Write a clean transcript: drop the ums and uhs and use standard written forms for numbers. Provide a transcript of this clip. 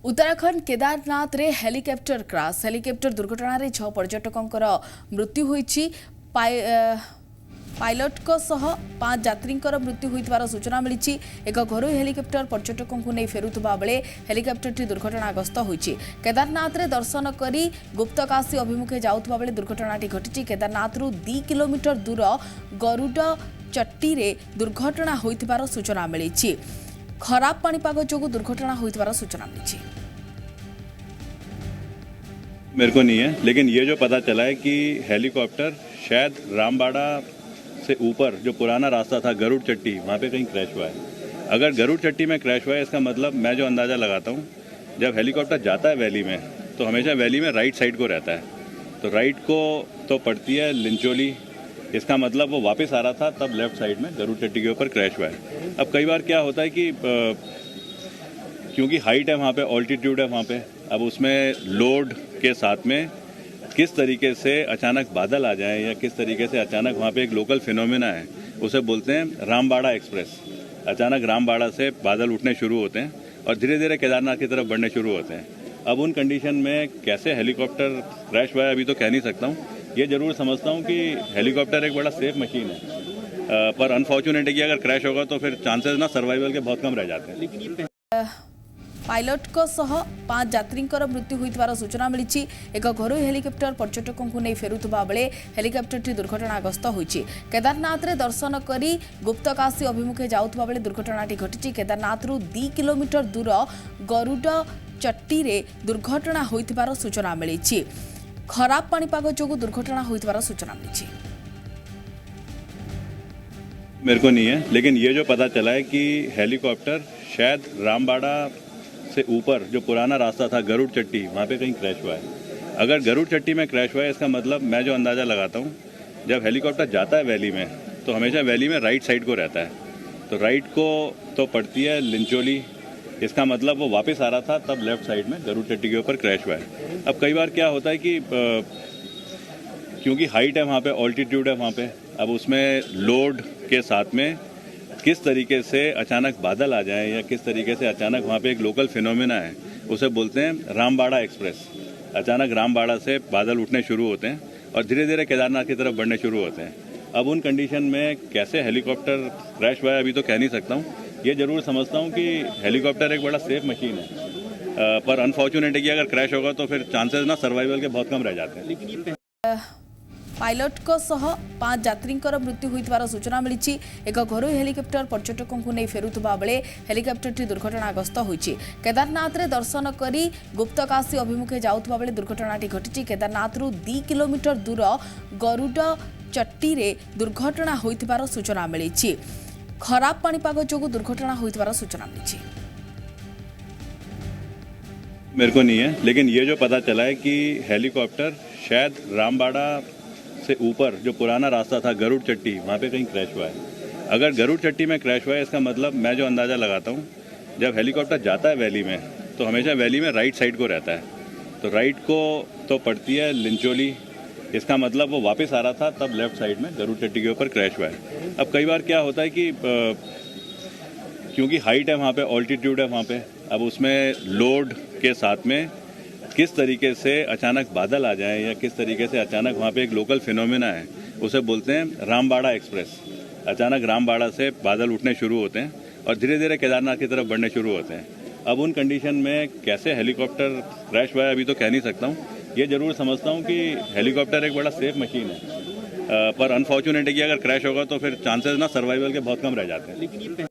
उत्तराखंड केदारनाथ रे helicopter crash helicopter दुर्घटना रे 6 पर्यटकों मृत्यु होईछि। पायलट को सह 5 यात्री मृत्यु होइतिबार सूचना मिली। एक घरोई हेलिकॉप्टर पर्यटकों को नहीं फेरुवा बेले हेलिकॉप्टर दुर्घटनाग्रस्त होईछि। केदारनाथ रे दर्शन करी गुप्तकाशी अभिमुखे जाउथबा बेले दुर्घटनाटी घटिछि। केदारनाथ रु 2 किलोमीटर दूर गरुड़ चट्टी रे दुर्घटना होइतिबार सूचना मिली। खराब पाणीपाग जोगु दुर्घटना होइतिबार सूचना मिली। मेरे को नहीं है, लेकिन ये जो पता चला है कि हेलीकॉप्टर शायद रामबाड़ा से ऊपर जो पुराना रास्ता था गरुड़ चट्टी, वहाँ पे कहीं क्रैश हुआ है। अगर गरुड़ चट्टी में क्रैश हुआ है, इसका मतलब मैं जो अंदाज़ा लगाता हूँ, जब हेलीकॉप्टर जाता है वैली में तो हमेशा वैली में राइट साइड को रहता है, तो राइट को तो पड़ती है लिंचोली। इसका मतलब वो वापस आ रहा था, तब लेफ्ट साइड में गरुड़ चट्टी के ऊपर क्रैश हुआ है। अब कई बार क्या होता है कि क्योंकि हाइट है वहाँ पे, ऑल्टीट्यूड है वहाँ पे, अब उसमें लोड के साथ में किस तरीके से अचानक बादल आ जाए या किस तरीके से अचानक वहाँ पे एक लोकल फिनोमेना है, उसे बोलते हैं रामबाड़ा एक्सप्रेस। अचानक रामबाड़ा से बादल उठने शुरू होते हैं और धीरे धीरे केदारनाथ की तरफ बढ़ने शुरू होते हैं। अब उन कंडीशन में कैसे हेलीकॉप्टर क्रैश हुआ है अभी तो कह नहीं सकता हूँ। ये जरूर समझता हूँ कि हेलीकॉप्टर एक बड़ा सेफ मशीन है, पर अनफॉर्चुनेट है कि अगर क्रैश होगा तो फिर चांसेस ना सर्वाइवल के बहुत कम रह जाते हैं। पायलट को सह 5 यात्री मृत्यु होइतिबार सूचना मिली। एक घरोई हेलिकॉप्टर पर्यटकों को नहीं फेरुवा बेले हेलिकॉप्टर दुर्घटनाग्रस्त होईछि। केदारनाथ रे दर्शन करी गुप्तकाशी अभिमुखे जाउथबा बेले दुर्घटनाटी घटिछि। केदारनाथ रु 2 किलोमीटर दूर गरुड़ चट्टी रे दुर्घटना होइतिबार सूचना मिली। खराब पाणीपाग जोगु दुर्घटना होइतिबार सूचना मिली। मेरे को नहीं है, लेकिन ये जो पता चला है कि हेलीकॉप्टर शायद रामबाड़ा से ऊपर जो पुराना रास्ता था गरुड़ चट्टी, वहाँ पे कहीं क्रैश हुआ है। अगर गरुड़ चट्टी में क्रैश हुआ है, इसका मतलब मैं जो अंदाज़ा लगाता हूँ, जब हेलीकॉप्टर जाता है वैली में तो हमेशा वैली में राइट साइड को रहता है, तो राइट को तो पड़ती है लिंचोली। इसका मतलब वो वापस आ रहा था, तब लेफ्ट साइड में गरुड़ चट्टी के ऊपर क्रैश हुआ है। अब कई बार क्या होता है कि क्योंकि हाइट है वहाँ पे, ऑल्टीट्यूड है वहाँ पे, अब उसमें लोड के साथ में किस तरीके से अचानक बादल आ जाए या किस तरीके से अचानक वहाँ पे एक लोकल फिनोमेना है, उसे बोलते हैं रामबाड़ा एक्सप्रेस। अचानक रामबाड़ा से बादल उठने शुरू होते हैं और धीरे धीरे केदारनाथ की तरफ बढ़ने शुरू होते हैं। अब उन कंडीशन में कैसे हेलीकॉप्टर क्रैश हुआ है अभी तो कह नहीं सकता हूँ। ये जरूर समझता हूँ कि हेलीकॉप्टर एक बड़ा सेफ मशीन है, पर अनफॉर्चुनेट है कि अगर क्रैश होगा तो फिर चांसेस ना सर्वाइवल के बहुत कम रह जाते हैं। पायलट को सह 5 यात्री मृत्यु होइतिबार सूचना मिली। एक घरोई हेलिकॉप्टर पर्यटकों को नहीं फेरुवा बेले हेलिकॉप्टर दुर्घटनाग्रस्त होईछि। केदारनाथ रे दर्शन करी गुप्तकाशी अभिमुखे जाउथबा बेले दुर्घटनाटी घटिछि। केदारनाथ रु 2 किलोमीटर दूर गरुड़ चट्टी रे दुर्घटना होइतिबार सूचना मिली। खराब पाणीपाग जोगु दुर्घटना होइतिबार सूचना मिली। मेरे को नहीं है, लेकिन ये जो पता चला है कि हेलीकॉप्टर शायद रामबाड़ा से ऊपर जो पुराना रास्ता था गरुड़ चट्टी, वहाँ पे कहीं क्रैश हुआ है। अगर गरुड़ चट्टी में क्रैश हुआ है, इसका मतलब मैं जो अंदाज़ा लगाता हूँ, जब हेलीकॉप्टर जाता है वैली में तो हमेशा वैली में राइट साइड को रहता है, तो राइट को तो पड़ती है लिंचोली। इसका मतलब वो वापस आ रहा था, तब लेफ्ट साइड में गरुड़ चट्टी के ऊपर क्रैश हुआ है। अब कई बार क्या होता है कि क्योंकि हाइट है वहाँ पे, ऑल्टीट्यूड है वहाँ पे, अब उसमें लोड के साथ में किस तरीके से अचानक बादल आ जाए या किस तरीके से अचानक वहाँ पे एक लोकल फिनोमेना है, उसे बोलते हैं रामबाड़ा एक्सप्रेस। अचानक रामबाड़ा से बादल उठने शुरू होते हैं और धीरे धीरे केदारनाथ की तरफ बढ़ने शुरू होते हैं। अब उन कंडीशन में कैसे हेलीकॉप्टर क्रैश हुआ है अभी तो कह नहीं सकता हूँ। ये जरूर समझता हूँ कि हेलीकॉप्टर एक बड़ा सेफ मशीन है, पर अनफॉर्चुनेट है कि अगर क्रैश होगा तो फिर चांसेस ना सर्वाइवल के बहुत कम रह जाते हैं।